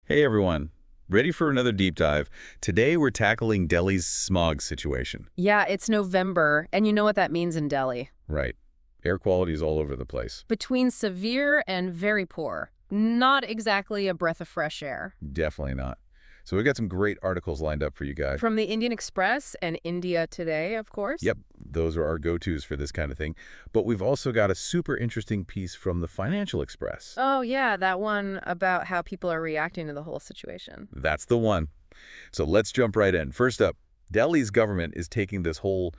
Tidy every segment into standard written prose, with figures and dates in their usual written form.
Hey everyone, ready for another deep dive? Today we're tackling Delhi's smog situation. Yeah, it's November, and you know what that means in Delhi. Right. Air quality is all over the place. Between severe and very poor. Not exactly a breath of fresh air. Definitely not. So we've got some great articles lined up for you guys. From the Indian Express and India Today, of course. Yep, those are our go-tos for this kind of thing. But we've also got a super interesting piece from the Financial Express. Oh, yeah, that one about how people are reacting to the whole situation. That's the one. So let's jump right in. First up, Delhi's government is taking this whole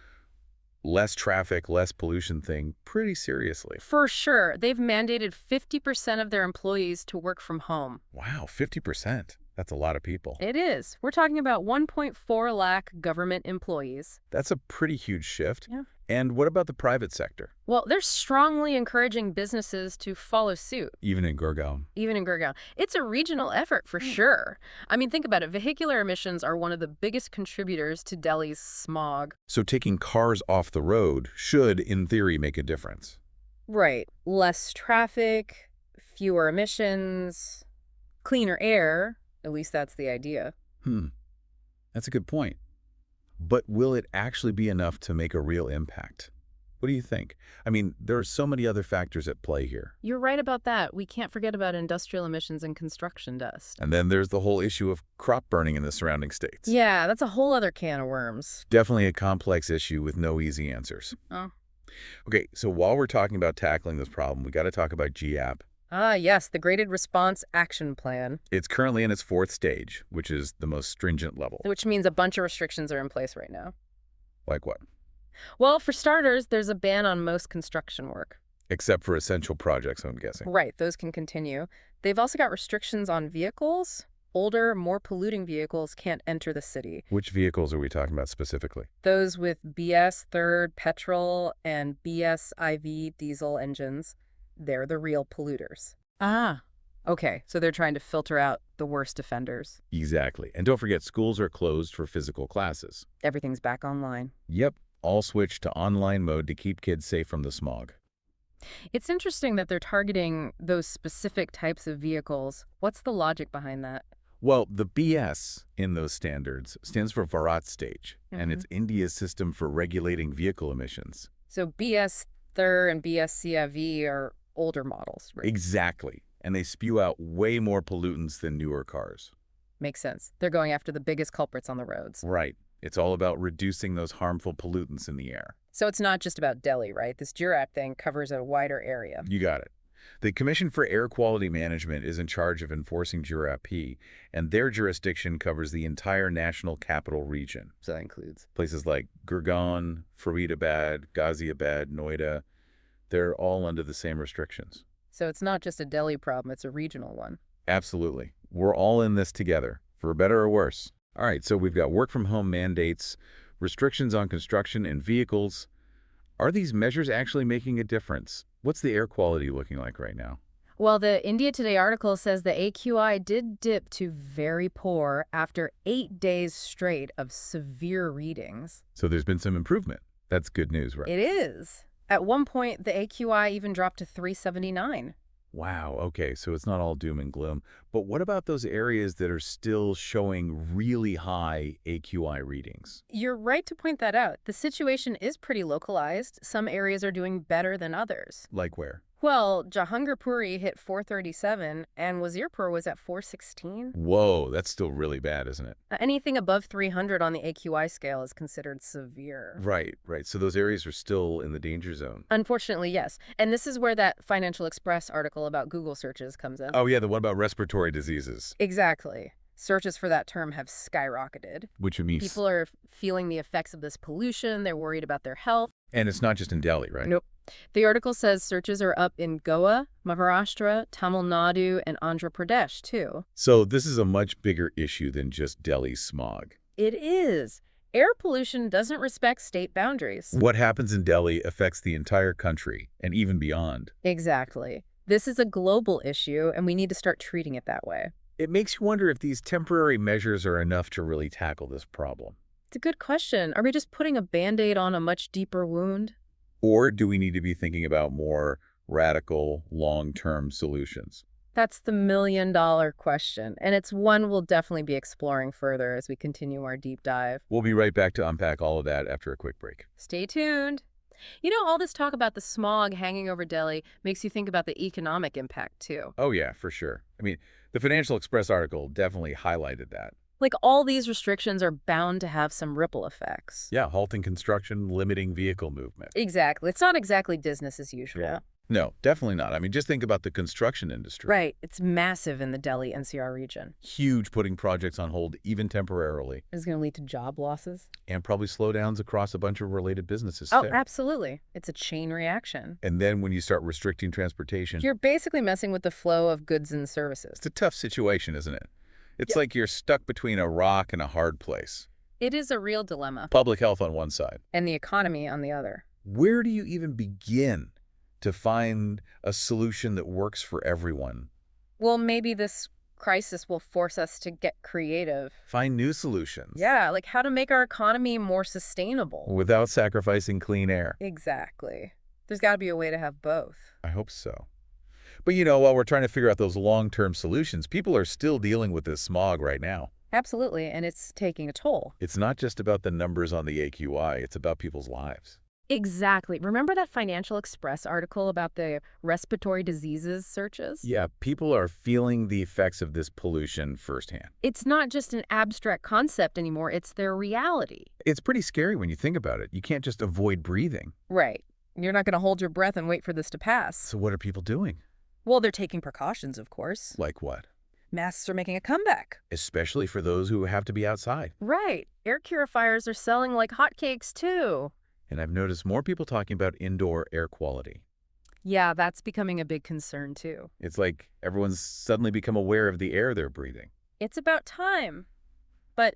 less traffic, less pollution thing pretty seriously. For sure, they've mandated 50% of their employees to work from home. Wow, 50%. That's a lot of people. It is. We're talking about 1.4 lakh government employees. That's a pretty huge shift. Yeah. And what about the private sector? Well, they're strongly encouraging businesses to follow suit. Even in Gurgaon. Even in Gurgaon. It's a regional effort for sure. I mean, think about it. Vehicular emissions are one of the biggest contributors to Delhi's smog. So taking cars off the road should, in theory, make a difference. Right. Less traffic, fewer emissions, cleaner air. At least that's the idea. That's a good point. But will it actually be enough to make a real impact? What do you think? I mean, there are so many other factors at play here. You're right about that. We can't forget about industrial emissions and construction dust. And then there's the whole issue of crop burning in the surrounding states. Yeah, that's a whole other can of worms. Definitely a complex issue with no easy answers. Oh. Okay, so while we're talking about tackling this problem, we got to talk about GAP. Ah, yes, the Graded Response Action Plan, It's currently in its fourth stage, which is the most stringent level. which means a bunch of restrictions are in place right now. Like what? Well, for starters, there's a ban on most construction work. Except for essential projects, I'm guessing. Right, those can continue. They've also got restrictions on vehicles. Older, more polluting vehicles can't enter the city. Which vehicles are we talking about specifically? Those with BS third petrol and BS IV diesel engines, they're the real polluters. Ah. Okay, so they're trying to filter out the worst offenders. Exactly. And don't forget, schools are closed for physical classes. Everything's back online. Yep, all switched to online mode to keep kids safe from the smog. It's interesting that they're targeting those specific types of vehicles. What's the logic behind that? Well, the BS in those standards stands for Bharat Stage, and it's India's system for regulating vehicle emissions. So BS third and BS CIV are older models, right? Exactly. And they spew out way more pollutants than newer cars. Makes sense. They're going after the biggest culprits on the roads. Right. It's all about reducing those harmful pollutants in the air. So it's not just about Delhi, right? This JURAP thing covers a wider area. You got it. The Commission for Air Quality Management is in charge of enforcing JURAP, and their jurisdiction covers the entire national capital region. So that includes. Places like Gurgaon, Faridabad, Ghaziabad, Noida, they're all under the same restrictions. So it's not just a Delhi problem, it's a regional one. Absolutely. We're all in this together, for better or worse. All right, so we've got work-from-home mandates, restrictions on construction and vehicles. Are these measures actually making a difference? What's the air quality looking like right now? Well, the India Today article says the AQI did dip to very poor after 8 days straight of severe readings. So there's been some improvement. That's good news, right? It is. At one point, the AQI even dropped to 379. Wow, okay, so it's not all doom and gloom. But what about those areas that are still showing really high AQI readings? You're right to point that out. The situation is pretty localized. Some areas are doing better than others. Like where? Well, Jahangirpuri hit 437 and Wazirpur was at 416. Whoa, that's still really bad, isn't it? Anything above 300 on the AQI scale is considered severe. Right. So those areas are still in the danger zone. Unfortunately, yes. And this is where that Financial Express article about Google searches comes in. Oh yeah, the one about respiratory diseases. Exactly. Searches for that term have skyrocketed. Which means... People are feeling the effects of this pollution. They're worried about their health. And it's not just in Delhi, right? Nope. The article says searches are up in Goa, Maharashtra, Tamil Nadu, and Andhra Pradesh, too. So this is a much bigger issue than just Delhi smog. It is. Air pollution doesn't respect state boundaries. What happens in Delhi affects the entire country, and even beyond. Exactly. This is a global issue, and we need to start treating it that way. It makes you wonder if these temporary measures are enough to really tackle this problem. It's a good question. Are we just putting a Band-Aid on a much deeper wound? Or do we need to be thinking about more radical, long-term solutions? That's the million-dollar question, and it's one we'll definitely be exploring further as we continue our deep dive. We'll be right back to unpack all of that after a quick break. Stay tuned. You know, all this talk about the smog hanging over Delhi makes you think about the economic impact, too. Oh, yeah, for sure. I mean, the Financial Express article definitely highlighted that. Like, all these restrictions are bound to have some ripple effects. Yeah, halting construction, limiting vehicle movement. Exactly. It's not exactly business as usual. Yeah. No, definitely not. I mean, just think about the construction industry. Right. It's massive in the Delhi NCR region. Huge, putting projects on hold even temporarily. It's going to lead to job losses. And probably slowdowns across a bunch of related businesses, Oh, too. absolutely. It's a chain reaction. And then when you start restricting transportation, You're basically messing with the flow of goods and services. it's a tough situation, isn't it? It's Yeah. like you're stuck between a rock and a hard place. It is a real dilemma. Public health on one side. And the economy on the other. Where do you even begin to find a solution that works for everyone? Well, maybe this crisis will force us to get creative. Find new solutions. Yeah, like how to make our economy more sustainable. Without sacrificing clean air. Exactly. There's got to be a way to have both. I hope so. But you know, while we're trying to figure out those long-term solutions, people are still dealing with this smog right now. Absolutely, and it's taking a toll. It's not just about the numbers on the AQI, it's about people's lives. Exactly. Remember that Financial Express article about the respiratory diseases searches? Yeah, people are feeling the effects of this pollution firsthand. It's not just an abstract concept anymore, it's their reality. It's pretty scary when you think about it. You can't just avoid breathing. Right. You're not going to hold your breath and wait for this to pass. So what are people doing? Well, they're taking precautions, of course. Like what? Masks are making a comeback. Especially for those who have to be outside. Right. Air purifiers are selling like hotcakes, too. And I've noticed more people talking about indoor air quality. Yeah, that's becoming a big concern, too. It's like everyone's suddenly become aware of the air they're breathing. It's about time. But,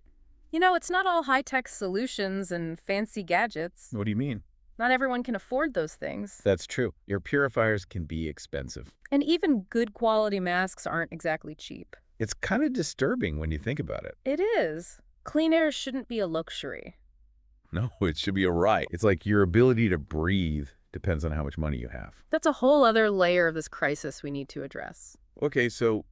you know, it's not all high-tech solutions and fancy gadgets. What do you mean? Not everyone can afford those things. That's true. Air purifiers can be expensive. And even good quality masks aren't exactly cheap. It's kind of disturbing when you think about it. It is. Clean air shouldn't be a luxury. No, it should be a right. It's like your ability to breathe depends on how much money you have. That's a whole other layer of this crisis we need to address. Okay, so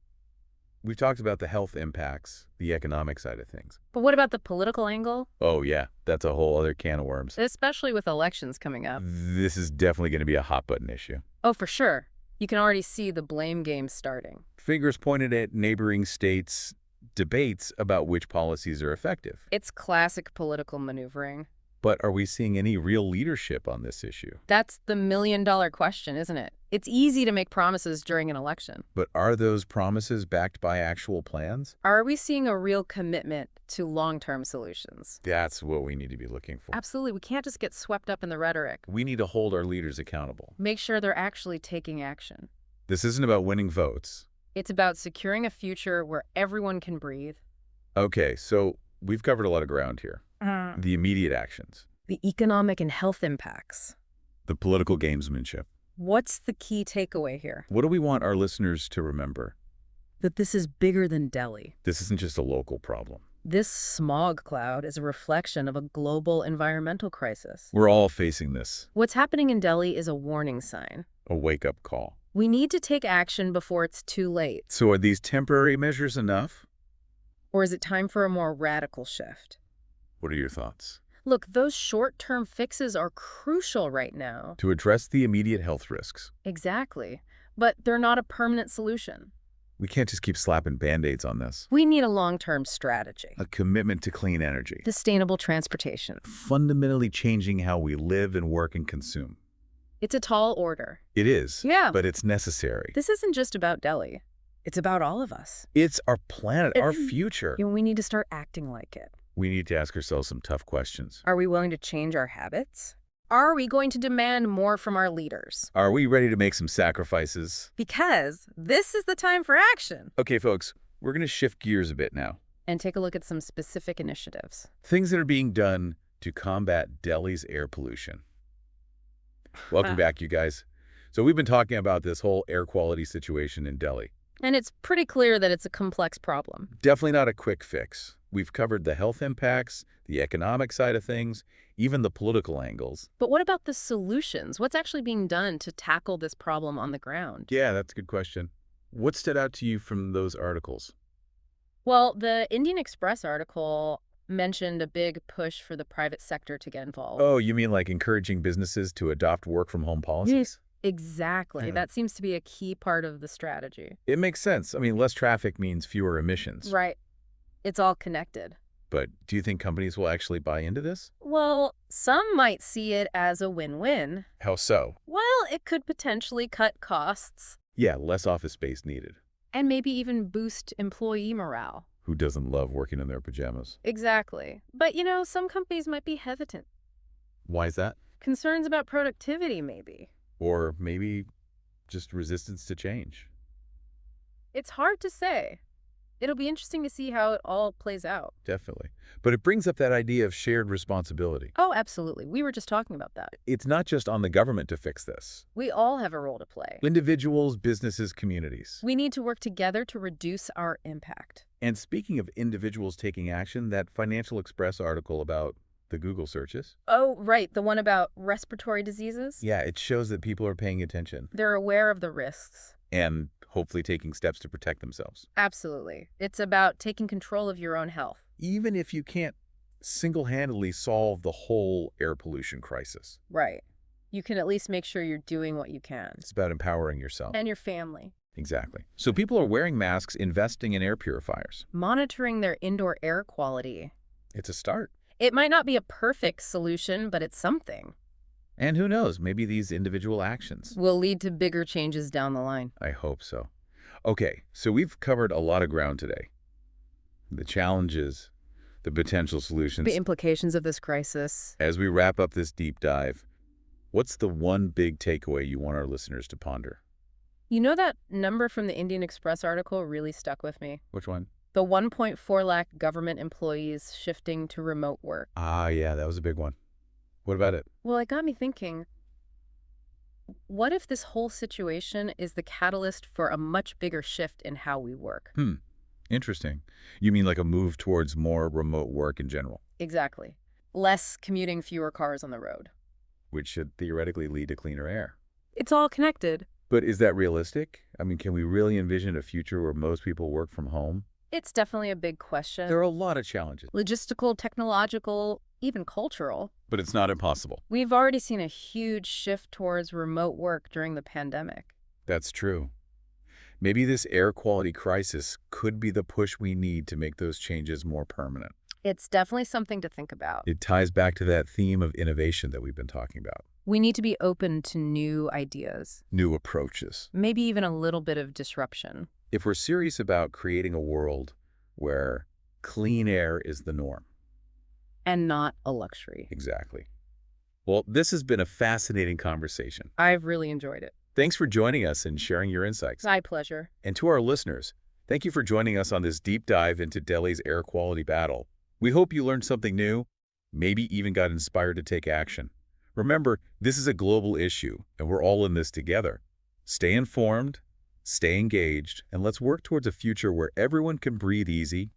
we've talked about the health impacts, the economic side of things. But what about the political angle? Oh, yeah, that's a whole other can of worms. Especially with elections coming up. This is definitely going to be a hot-button issue. Oh, for sure. You can already see the blame game starting. Fingers pointed at neighboring states' debates about which policies are effective. It's classic political maneuvering. But are we seeing any real leadership on this issue? That's the million-dollar question, isn't it? It's easy to make promises during an election. But are those promises backed by actual plans? Are we seeing a real commitment to long-term solutions? That's what we need to be looking for. Absolutely. We can't just get swept up in the rhetoric. We need to hold our leaders accountable. Make sure they're actually taking action. This isn't about winning votes. It's about securing a future where everyone can breathe. Okay, so we've covered a lot of ground here. The immediate actions. The economic and health impacts. The political gamesmanship. What's the key takeaway here? What do we want our listeners to remember? That this is bigger than Delhi. This isn't just a local problem. This smog cloud is a reflection of a global environmental crisis. We're all facing this. What's happening in Delhi is a warning sign. A wake-up call. We need to take action before it's too late. So are these temporary measures enough? Or is it time for a more radical shift? What are your thoughts? Look, those short-term fixes are crucial right now. To address the immediate health risks. Exactly. But they're not a permanent solution. We can't just keep slapping Band-Aids on this. We need a long-term strategy. A commitment to clean energy. Sustainable transportation. Fundamentally changing how we live and work and consume. It's a tall order. It is. Yeah. But it's necessary. This isn't just about Delhi. It's about all of us. It's our planet, our future. You know, we need to start acting like it. We need to ask ourselves some tough questions. Are we willing to change our habits? Are we going to demand more from our leaders? Are we ready to make some sacrifices? Because this is the time for action. Okay, folks, we're going to shift gears a bit now. And take a look at some specific initiatives. Things that are being done to combat Delhi's air pollution. Welcome back, you guys. So we've been talking about this whole air quality situation in Delhi. And it's pretty clear that it's a complex problem. Definitely not a quick fix. We've covered the health impacts, the economic side of things, even the political angles. But what about the solutions? What's actually being done to tackle this problem on the ground? Yeah, that's a good question. What stood out to you from those articles? Well, the Indian Express article mentioned a big push for the private sector to get involved. Oh, you mean like encouraging businesses to adopt work-from-home policies? Exactly. Yeah. That seems to be a key part of the strategy. It makes sense. I mean, less traffic means fewer emissions. Right. It's all connected. But do you think companies will actually buy into this? Well, some might see it as a win-win. How so? Well, it could potentially cut costs Yeah, less office space needed. and maybe even boost employee morale. Who doesn't love working in their pajamas? Exactly. But, some companies might be hesitant. Why is that? Concerns about productivity, maybe. Or maybe just resistance to change. It's hard to say. It'll be interesting to see how it all plays out. Definitely. But it brings up that idea of shared responsibility. Oh, absolutely. We were just talking about that. It's not just on the government to fix this. We all have a role to play. Individuals, businesses, communities. We need to work together to reduce our impact. And speaking of individuals taking action, that Financial Express article about the Google searches. Oh, right. The one about respiratory diseases? Yeah, it shows that people are paying attention They're aware of the risks. and hopefully taking steps to protect themselves. Absolutely. It's about taking control of your own health. Even if you can't single-handedly solve the whole air pollution crisis. Right. You can at least make sure you're doing what you can. It's about empowering yourself. And your family. Exactly. So people are wearing masks, investing in air purifiers. Monitoring their indoor air quality. It's a start. It might not be a perfect solution, but it's something. And who knows, maybe these individual actions. Will lead to bigger changes down the line. I hope so. Okay, so we've covered a lot of ground today. The challenges, the potential solutions. The implications of this crisis. As we wrap up this deep dive, what's the one big takeaway you want our listeners to ponder? That number from the Indian Express article really stuck with me. Which one? The 1.4 lakh government employees shifting to remote work. Ah, yeah, that was a big one. What about it? Well, it got me thinking, what if this whole situation is the catalyst for a much bigger shift in how we work? Interesting. You mean like a move towards more remote work in general, Exactly. Less commuting, fewer cars on the road. which should theoretically lead to cleaner air. It's all connected. But is that realistic? I mean, can we really envision a future where most people work from home? It's definitely a big question. There are a lot of challenges, Logistical, technological, even cultural. but it's not impossible. We've already seen a huge shift towards remote work during the pandemic. That's true. Maybe this air quality crisis could be the push we need to make those changes more permanent. It's definitely something to think about. It ties back to that theme of innovation that we've been talking about. We need to be open to new ideas, New approaches. maybe even a little bit of disruption. If we're serious about creating a world where clean air is the norm. And not a luxury. Exactly. Well, this has been a fascinating conversation. I've really enjoyed it. Thanks for joining us and sharing your insights. My pleasure. And to our listeners, thank you for joining us on this deep dive into Delhi's air quality battle. We hope you learned something new, maybe even got inspired to take action. Remember, this is a global issue, and we're all in this together. Stay informed, stay engaged, and let's work towards a future where everyone can breathe easy